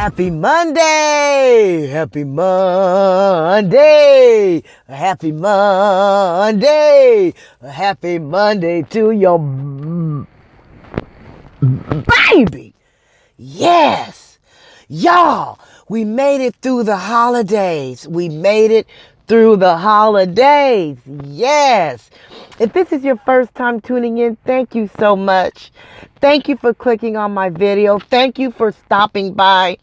Happy Monday! Happy Monday! Happy Monday! Happy Monday to your baby! Yes! Y'all, we made it through the holidays. We made it through the holidays. Yes! If this is your first time tuning in, thank you so much. Thank you for clicking on my video. Thank you for stopping by.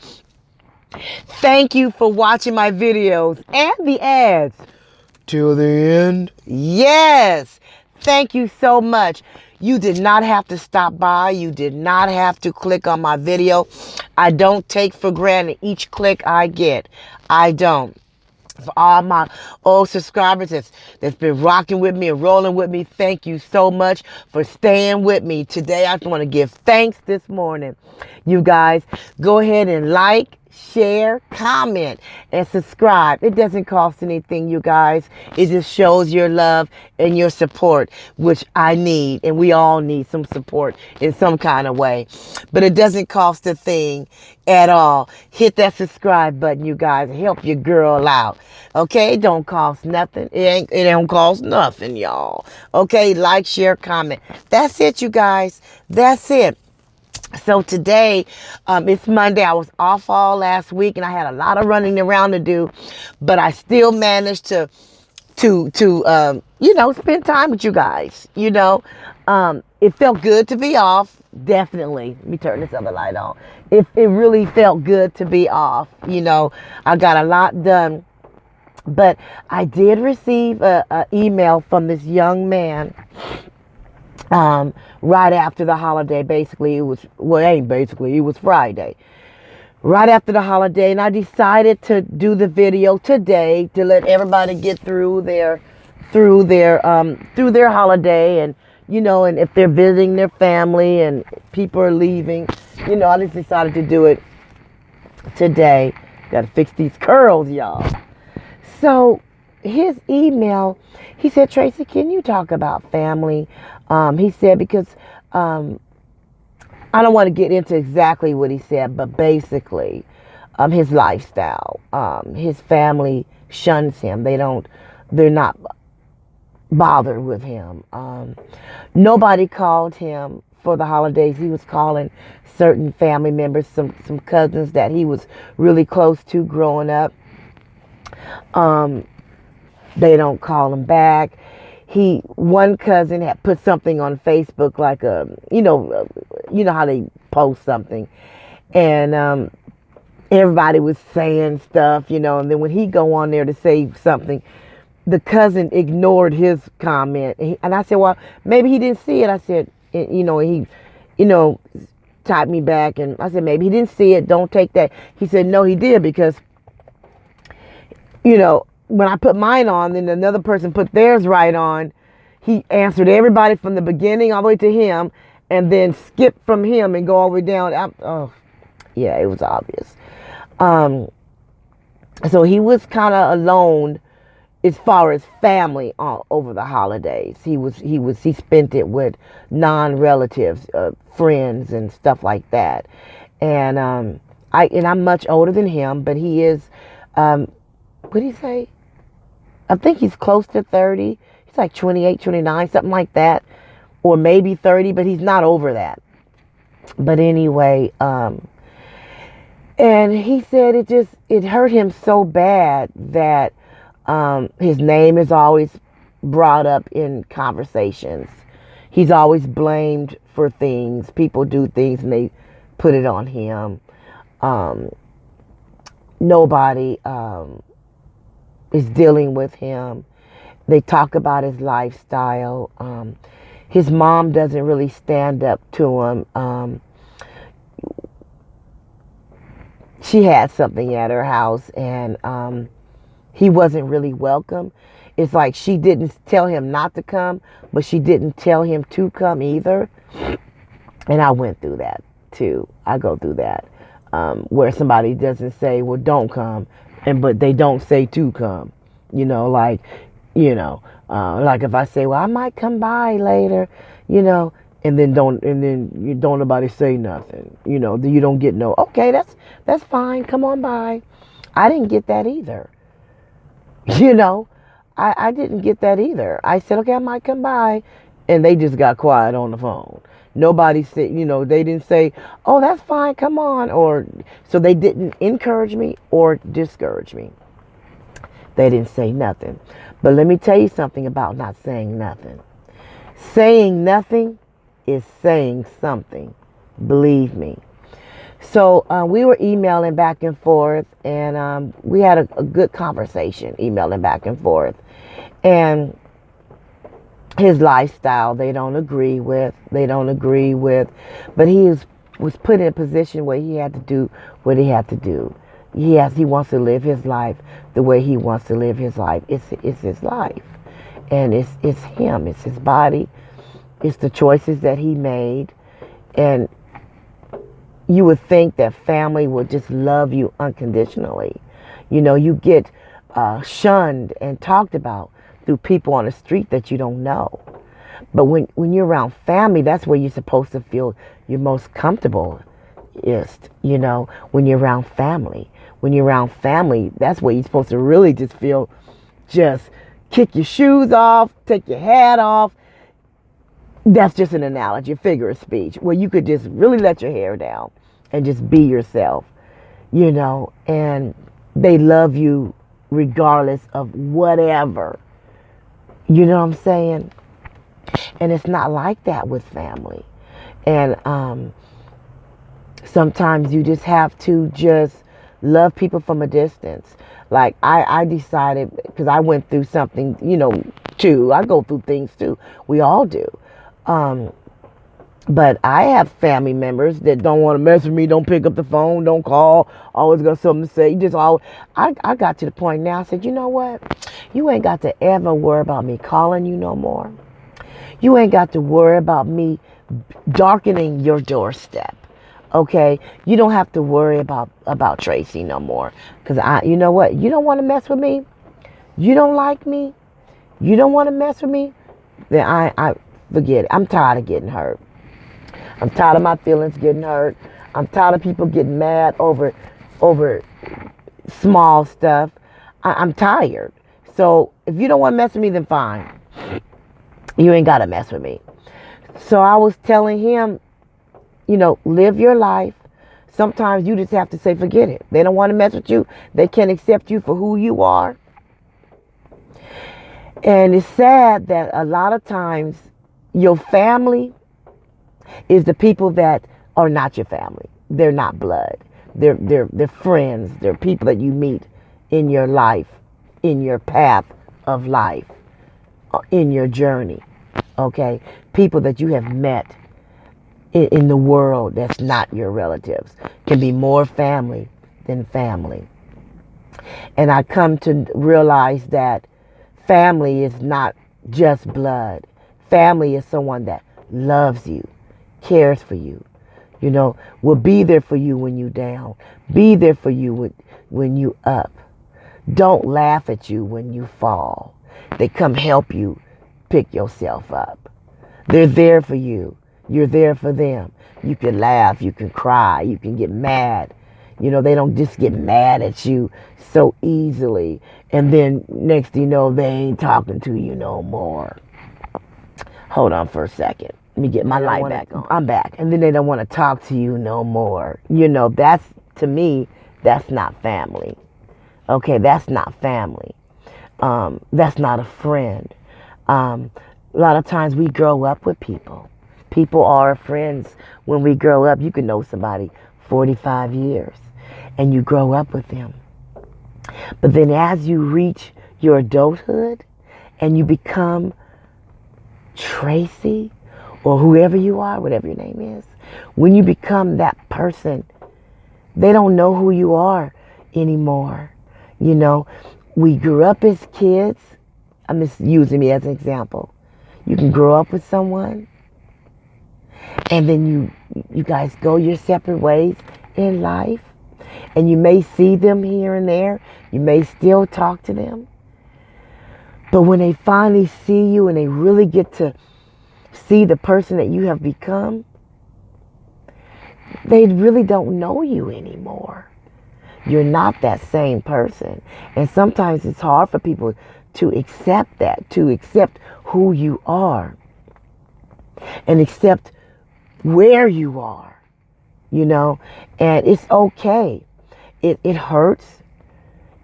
Thank you for watching my videos and the ads till the end. Yes. Thank you so much. You did not have to stop by. You did not have to click on my video. I don't take for granted each click I get. I don't. For all my old subscribers that's been rocking with me and rolling with me, thank you so much for staying with me. Today, I want to give thanks this morning. You guys, go ahead and like, share, comment, and subscribe. It doesn't cost anything, you guys. It just shows your love and your support, which I need, and we all need some support in some kind of way. But it doesn't cost a thing at all. Hit that subscribe button, you guys. Help your girl out. Okay? It don't cost nothing. It don't cost nothing, y'all. Okay? Like, share, comment. That's it, you guys. That's it. So today, it's Monday. I was off all last week and I had a lot of running around to do, but I still managed to spend time with you guys. It felt good to be off. Definitely. Let me turn this other light on. It really felt good to be off. I got a lot done, but I did receive a email from this young man. Right after the holiday, it was Friday. Right after the holiday, and I decided to do the video today to let everybody get through their holiday, and and if they're visiting their family and people are leaving, I just decided to do it today. Got to fix these curls, y'all. So his email, he said, Tracy, can you talk about family? He said, because I don't want to get into exactly what he said, but basically his lifestyle, his family shuns him. They're not bothered with him. Nobody called him for the holidays. He was calling certain family members, some cousins that he was really close to growing up. They don't call him back. One cousin had put something on Facebook, like you know how they post something, and everybody was saying stuff, and then when he go on there to say something, the cousin ignored his comment, and I said, well, maybe he didn't see it. I said, he typed me back, and I said, maybe he didn't see it. Don't take that. He said, no, he did, because when I put mine on, then another person put theirs right on. He answered everybody from the beginning all the way to him, and then skipped from him and go all the way down. Yeah, it was obvious. So he was kind of alone as far as family over the holidays. He spent it with non-relatives, friends and stuff like that. And I'm much older than him, but he is. What did he say? I think he's close to 30. He's like 28, 29, something like that. Or maybe 30, but he's not over that. But anyway, and he said it hurt him so bad that his name is always brought up in conversations. He's always blamed for things. People do things and they put it on him. Nobody is dealing with him. They talk about his lifestyle. His mom doesn't really stand up to him. She had something at her house, and he wasn't really welcome. It's like she didn't tell him not to come, but she didn't tell him to come either. And I went through that too. I go through that, where somebody doesn't say, well, don't come, but they don't say to come. Like if I say, well, I might come by later, and and then you don't nobody say nothing. You know, you don't get no, okay, that's fine. Come on by. I didn't get that either. You know, I didn't get that either. I said, okay, I might come by. And they just got quiet on the phone. Nobody said, you know, they didn't say, oh, that's fine, come on. Or, so they didn't encourage me or discourage me. They didn't say nothing. But let me tell you something about not saying nothing. Saying nothing is saying something. Believe me. So we were emailing back and forth, and we had a good conversation, emailing back and forth. And his lifestyle, they don't agree with, but he was put in a position where he had to do what he had to do. He wants to live his life the way he wants to live his life. It's his life, and it's him, it's his body, it's the choices that he made. And you would think that family would just love you unconditionally. You know, you get shunned and talked about through people on the street that you don't know. But when you're around family, that's where you're supposed to feel you're most comfortable. You know, when you're around family. When you're around family, that's where you're supposed to really just feel, just kick your shoes off, take your hat off. That's just an analogy, a figure of speech, where you could just really let your hair down and just be yourself, you know, and they love you regardless of whatever. You know what I'm saying? And it's not like that with family. And sometimes you just have to just love people from a distance. Like I decided, because I went through something, you know, too. I go through things too. We all do. But I have family members that don't want to mess with me, don't pick up the phone, don't call, always got something to say. I got to the point now, I said, you know what? You ain't got to ever worry about me calling you no more. You ain't got to worry about me darkening your doorstep. Okay? You don't have to worry about Tracy no more. Because you know what? You don't want to mess with me. You don't like me. You don't want to mess with me. Then I forget it. I'm tired of getting hurt. I'm tired of my feelings getting hurt. I'm tired of people getting mad over small stuff. I'm tired. So if you don't want to mess with me, then fine. You ain't got to mess with me. So I was telling him, you know, live your life. Sometimes you just have to say, forget it. They don't want to mess with you. They can't accept you for who you are. And it's sad that a lot of times your family is the people that are not your family. They're not blood. They're friends. They're people that you meet in your life, in your path of life, in your journey. Okay? People that you have met in the world that's not your relatives. Can be more family than family. And I come to realize that family is not just blood. Family is someone that loves you, cares for you, you know, will be there for you when you down, be there for you when you up. Don't laugh at you when you fall. They come help you pick yourself up. They're there for you. You're there for them. You can laugh, you can cry, you can get mad. You know, they don't just get mad at you so easily. And then next thing you know, they ain't talking to you no more. Hold on for a second. Let me get my light back on. I'm back. And then they don't want to talk to you no more. You know, that's, to me, that's not family. Okay, that's not family. That's not a friend. A lot of times we grow up with people. People are friends when we grow up. You can know somebody 45 years and you grow up with them. But then as you reach your adulthood and you become Tracy or whoever you are, whatever your name is, when you become that person, they don't know who you are anymore. You know, we grew up as kids. I'm just using me as an example. You can grow up with someone and then you guys go your separate ways in life, and you may see them here and there. You may still talk to them. But when they finally see you and they really get to see the person that you have become, they really don't know you anymore. You're not that same person. And sometimes it's hard for people to accept that, to accept who you are and accept where you are, you know, and it's okay. It hurts.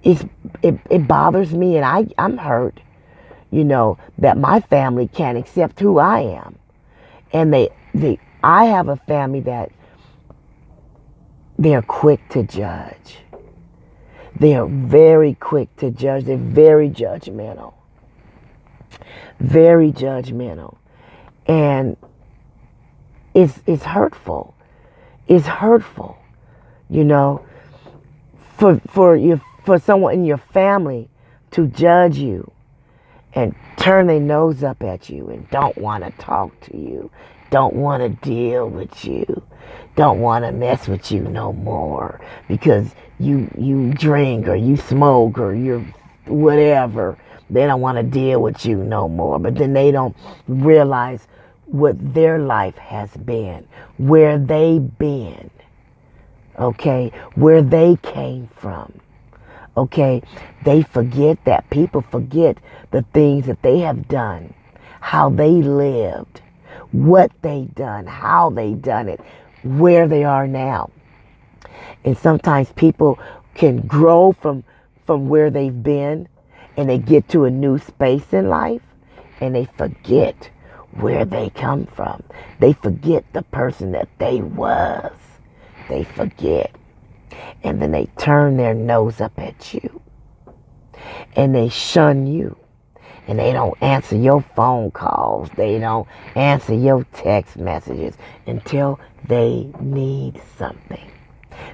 It bothers me, and I'm hurt, you know, that my family can't accept who I am. And I have a family that they're quick to judge. They are very quick to judge. They're very judgmental. Very judgmental. And it's hurtful. It's hurtful, you know, for someone in your family to judge you and turn their nose up at you and don't want to talk to you, don't want to deal with you, don't want to mess with you no more because you drink or you smoke or you're whatever. They don't want to deal with you no more. But then they don't realize what their life has been, where they've been, okay, where they came from. Okay, they forget that. People forget the things that they have done, how they lived, what they done, how they done it, where they are now. And sometimes people can grow from where they've been and they get to a new space in life and they forget where they come from. They forget the person that they was. They forget. And then they turn their nose up at you. And they shun you. And they don't answer your phone calls. They don't answer your text messages until they need something.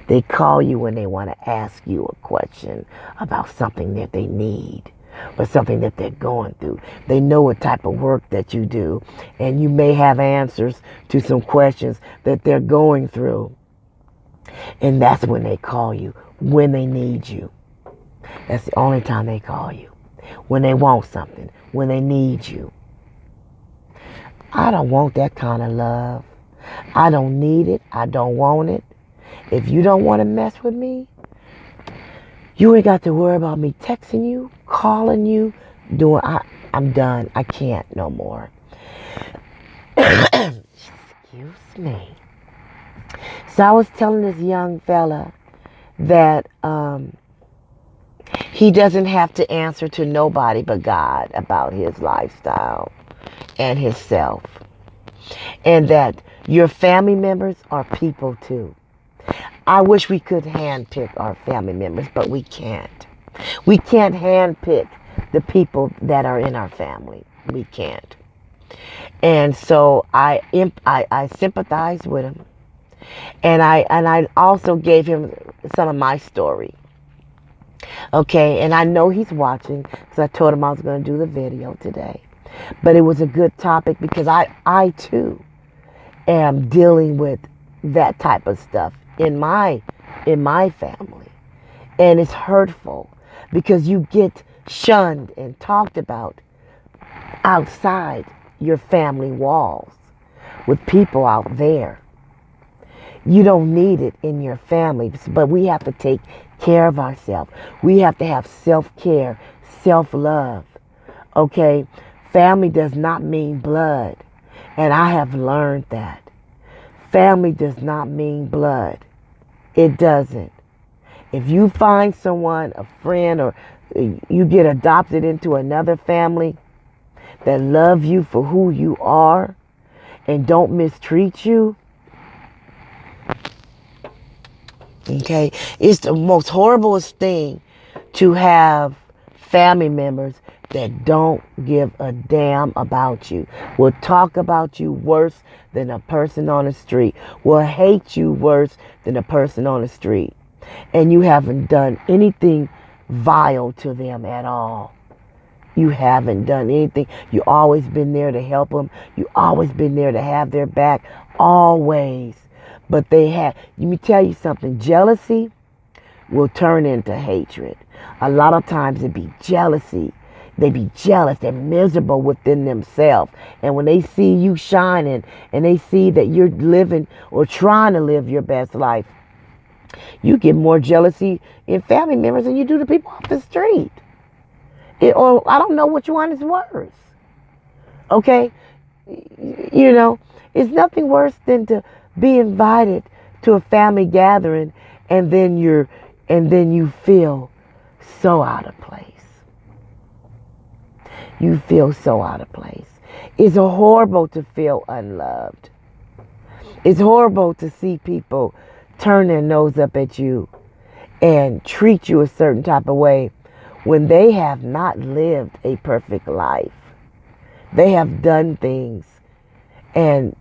They call you when they want to ask you a question about something that they need or something that they're going through. They know what type of work that you do. And you may have answers to some questions that they're going through. And that's when they call you, when they need you. That's the only time they call you. When they want something, when they need you. I don't want that kind of love. I don't need it. I don't want it. If you don't want to mess with me, you ain't got to worry about me texting you, calling you, I'm done. I can't no more. Excuse me. So I was telling this young fella that he doesn't have to answer to nobody but God about his lifestyle and his self. And that your family members are people too. I wish we could handpick our family members, but we can't. We can't handpick the people that are in our family. We can't. And so I sympathize with him. And I also gave him some of my story. Okay, and I know he's watching because I told him I was going to do the video today. But it was a good topic because I too am dealing with that type of stuff in my family. And it's hurtful because you get shunned and talked about outside your family walls with people out there. You don't need it in your family, but we have to take care of ourselves. We have to have self-care, self-love. Okay? Family does not mean blood. And I have learned that. Family does not mean blood. It doesn't. If you find someone, a friend, or you get adopted into another family that love you for who you are and don't mistreat you, okay, it's the most horriblest thing to have family members that don't give a damn about you, will talk about you worse than a person on the street, will hate you worse than a person on the street, and you haven't done anything vile to them at all. You haven't done anything. You always been there to help them. You always been there to have their back, always. But let me tell you something, jealousy will turn into hatred. A lot of times it be jealousy They be jealous. They're miserable within themselves. And when they see you shining and they see that you're living or trying to live your best life, you get more jealousy in family members than you do to people off the street. Or I don't know which one is worse. Okay? You know, it's nothing worse than to be invited to a family gathering and then you feel so out of place. You feel so out of place. It's horrible to feel unloved. It's horrible to see people turn their nose up at you and treat you a certain type of way when they have not lived a perfect life. They have done things and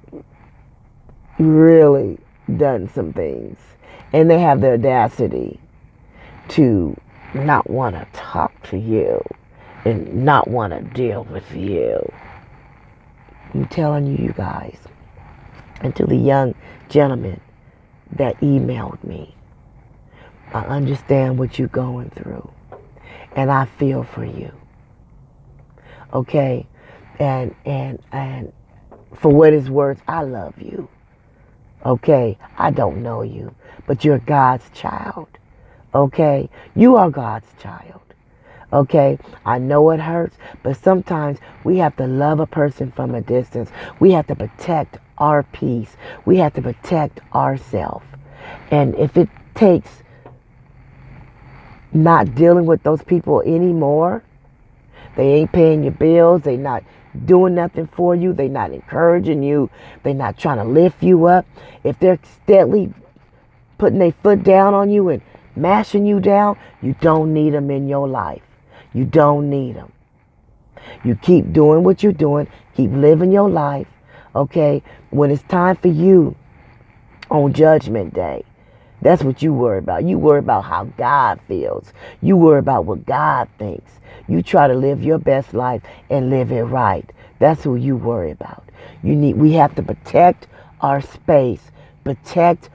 really done some things. And they have the audacity to not want to talk to you and not want to deal with you. I'm telling you guys, and to the young gentleman that emailed me, I understand what you're going through, and I feel for you. Okay, and for what it's worth, I love you. Okay, I don't know you, but you're God's child. Okay, you are God's child. Okay, I know it hurts, but sometimes we have to love a person from a distance. We have to protect our peace. We have to protect ourselves. And if it takes not dealing with those people anymore, they ain't paying your bills, they not doing nothing for you, they not encouraging you, they not trying to lift you up. If they're steadily putting their foot down on you and mashing you down, you don't need them in your life. You don't need them. You keep doing what you're doing, keep living your life, okay? When it's time for you on Judgment Day, that's what you worry about. You worry about how God feels. You worry about what God thinks. You try to live your best life and live it right. That's who you worry about. We have to protect our space, protect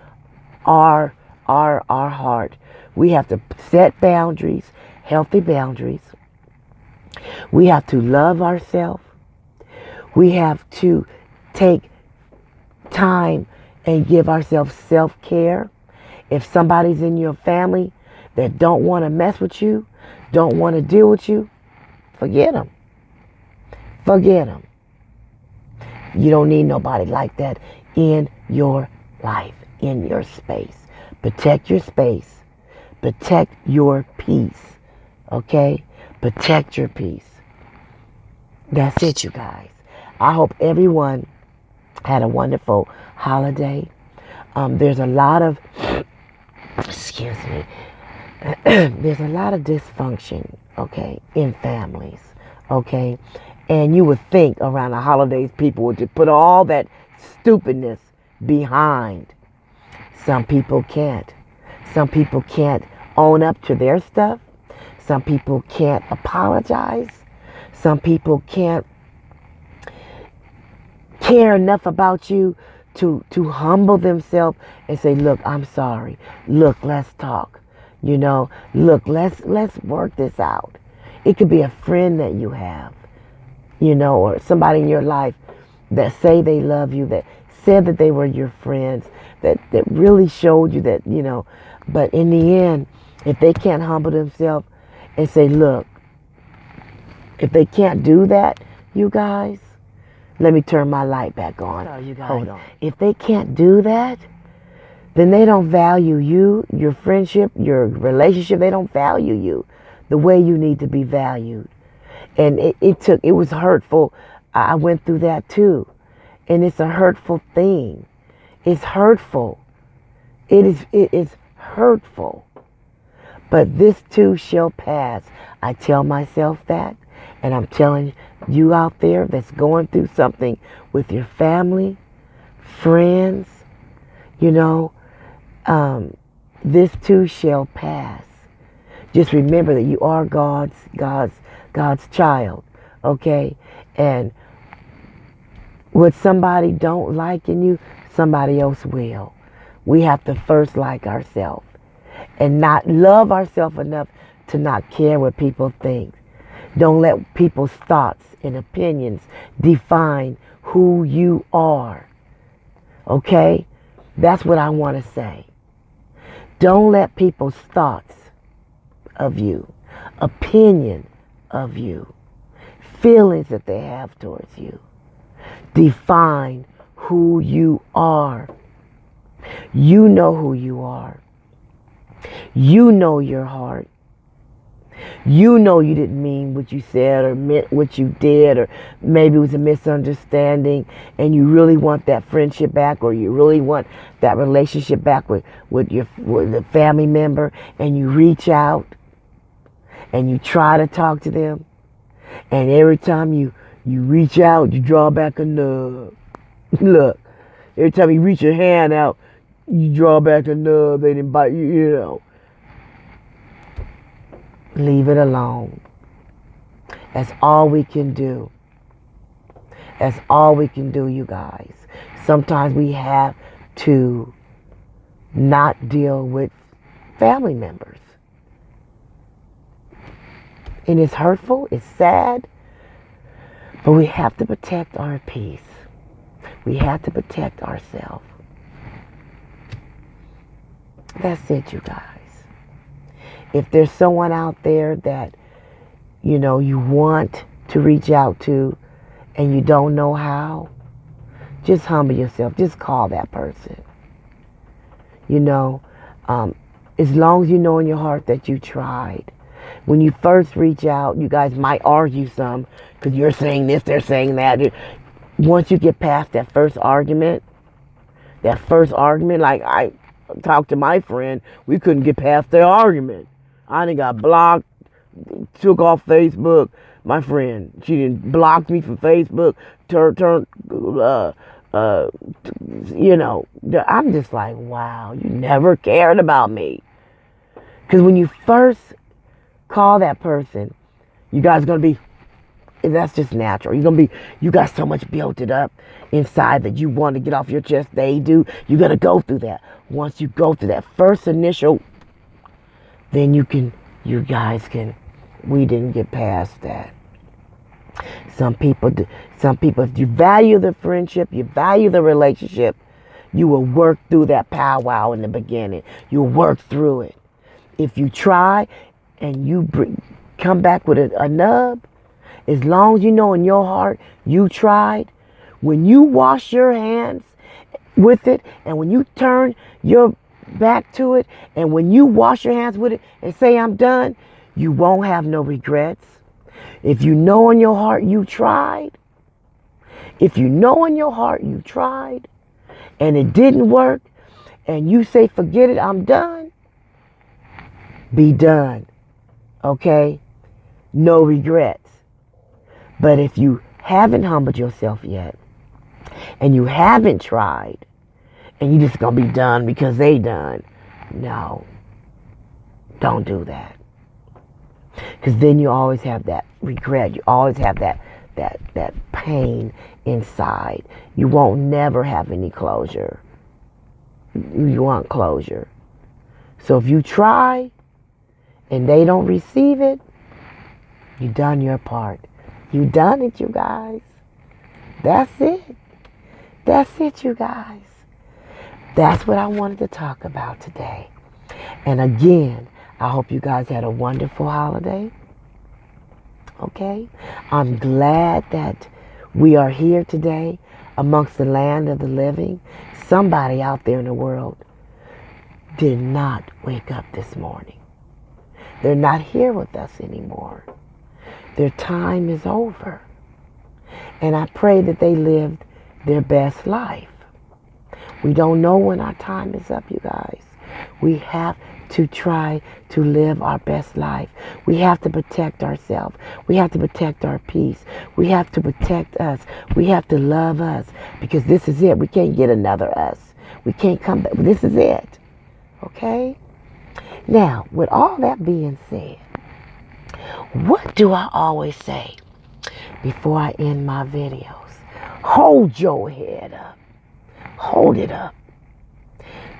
our heart. We have to set boundaries, healthy boundaries. We have to love ourselves. We have to take time and give ourselves self-care. If somebody's in your family that don't want to mess with you, don't want to deal with you, forget them. Forget them. You don't need nobody like that in your life, in your space. Protect your space. Protect your peace. Okay? Protect your peace. That's it, you guys. I hope everyone had a wonderful holiday. There's a lot of, excuse me, there's a lot of dysfunction, okay, in families, okay? And you would think around the holidays people would just put all that stupidness behind. Some people can't. Some people can't own up to their stuff. Some people can't apologize. Some people can't care enough about you to humble themselves and say, look, I'm sorry. Look, let's talk. You know, look, let's work this out. It could be a friend that you have, you know, or somebody in your life that say they love you, that said that they were your friends, that really showed you that, you know, but in the end, if they can't humble themselves and say, look, if they can't do that, you guys, let me turn my light back on. Oh, you guys. Hold on. If they can't do that, then they don't value you, your friendship, your relationship. They don't value you the way you need to be valued. And it was hurtful. I went through that too. And it's a hurtful thing. It's hurtful. It is hurtful. But this too shall pass. I tell myself that. And I'm telling you out there that's going through something with your family, friends, you know, this too shall pass. Just remember that you are God's child, okay? And what somebody don't like in you, somebody else will. We have to first like ourselves and not love ourselves enough to not care what people think. Don't let people's thoughts and opinions define who you are. Okay? That's what I want to say. Don't let people's thoughts of you, opinion of you, feelings that they have towards you, define who you are. You know who you are. You know your heart. You know you didn't mean what you said or meant what you did, or maybe it was a misunderstanding and you really want that friendship back, or you really want that relationship back with the family member, and you reach out and you try to talk to them, and every time you reach out, you draw back a nub. Look, every time you reach your hand out, you draw back a nub. They didn't bite you, you know. Leave it alone. That's all we can do. That's all we can do, you guys. Sometimes we have to not deal with family members. And it's hurtful, it's sad, but we have to protect our peace. We have to protect ourselves. That's it, you guys. If there's someone out there that, you know, you want to reach out to and you don't know how, just humble yourself. Just call that person. You know, as long as you know in your heart that you tried. When you first reach out, you guys might argue some because you're saying this, they're saying that. Once you get past that first argument, like I talked to my friend, we couldn't get past the argument. I done got blocked, took off Facebook. My friend, she didn't block me from Facebook, you know, I'm just like, wow, you never cared about me. Because when you first call that person, you guys are going to be, that's just natural. You got so much built it up inside that you want to get off your chest. They do. You got to go through that. Once you go through that first initial, then you guys can, we didn't get past that. Some people, if you value the friendship, you value the relationship, you will work through that powwow in the beginning. You'll work through it. If you try and you come back with a nub, as long as you know in your heart you tried, when you wash your hands with it, and when you turn your back to it, and when you wash your hands with it and say, I'm done, you won't have no regrets. If you know in your heart you tried, and it didn't work, and you say, forget it, I'm done, be done. Okay? No regrets. But if you haven't humbled yourself yet, and you haven't tried, and you just gonna be done because they done, no, don't do that. Because then you always have that regret. You always have that pain inside. You won't never have any closure. You want closure. So if you try and they don't receive it, you done your part. You done it, you guys. That's it. That's it, you guys. That's what I wanted to talk about today. And again, I hope you guys had a wonderful holiday. Okay? I'm glad that we are here today amongst the land of the living. Somebody out there in the world did not wake up this morning. They're not here with us anymore. Their time is over. And I pray that they lived their best life. We don't know when our time is up, you guys. We have to try to live our best life. We have to protect ourselves. We have to protect our peace. We have to protect us. We have to love us, because this is it. We can't get another us. We can't come back. This is it. Okay? Now, with all that being said, what do I always say before I end my videos? Hold your head up. Hold it up.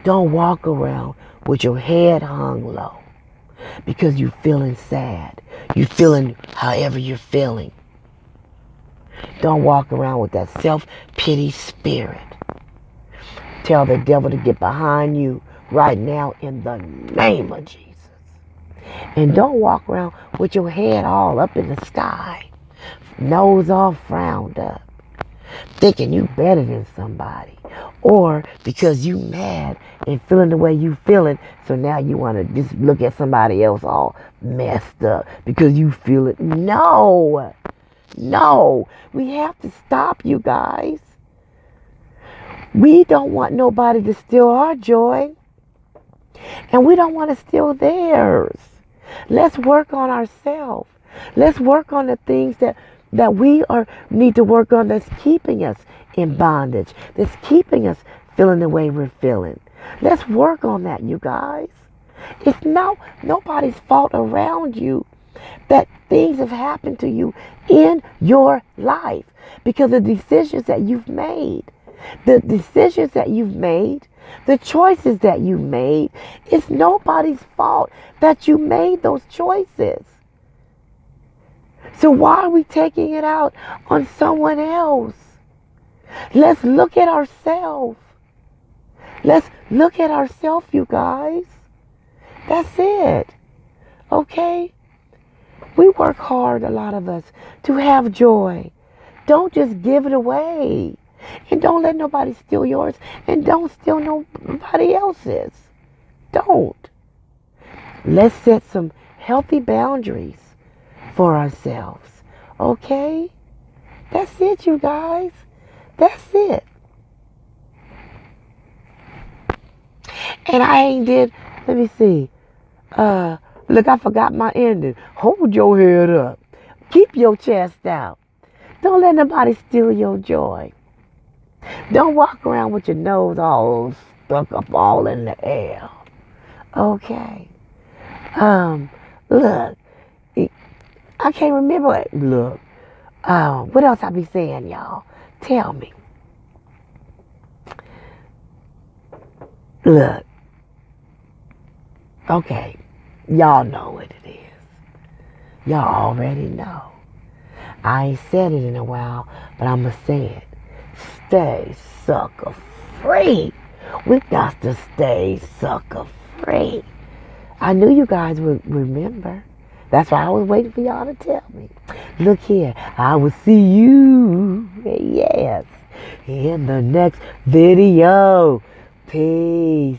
Don't walk around with your head hung low. because you're feeling sad. You're feeling however you're feeling. Don't walk around with that self-pity spirit. Tell the devil to get behind you right now in the name of Jesus. And don't walk around with your head all up in the sky, nose all frowned up, thinking you better than somebody. Or because you mad and feeling the way you feeling, so now you want to just look at somebody else all messed up because you feel it. No. No. We have to stop, you guys. We don't want nobody to steal our joy. And we don't want to steal theirs. Let's work on ourselves. Let's work on the things that we need to work on that's keeping us in bondage, that's keeping us feeling the way we're feeling. Let's work on that, you guys. It's nobody's fault around you that things have happened to you in your life because of the decisions that you've made. The decisions that you've made, the choices that you made, it's nobody's fault that you made those choices. So why are we taking it out on someone else? Let's look at ourselves. Let's look at ourselves, you guys. That's it. Okay? We work hard, a lot of us, to have joy. Don't just give it away. And don't let nobody steal yours. And don't steal nobody else's. Don't. Let's set some healthy boundaries for ourselves. Okay? That's it, you guys. That's it. And I ain't did, let me see. Look, I forgot my ending. Hold your head up. Keep your chest out. Don't let nobody steal your joy. Don't walk around with your nose all stuck up all in the air. Okay. Look. I can't remember it. Look. What else I be saying, y'all? Tell me. Look. Okay. Y'all know what it is. Y'all already know. I ain't said it in a while, but I'ma say it. Stay sucker free. We got to stay sucker free. I knew you guys would remember. That's why I was waiting for y'all to tell me. Look here, I will see you, yes, in the next video. Peace.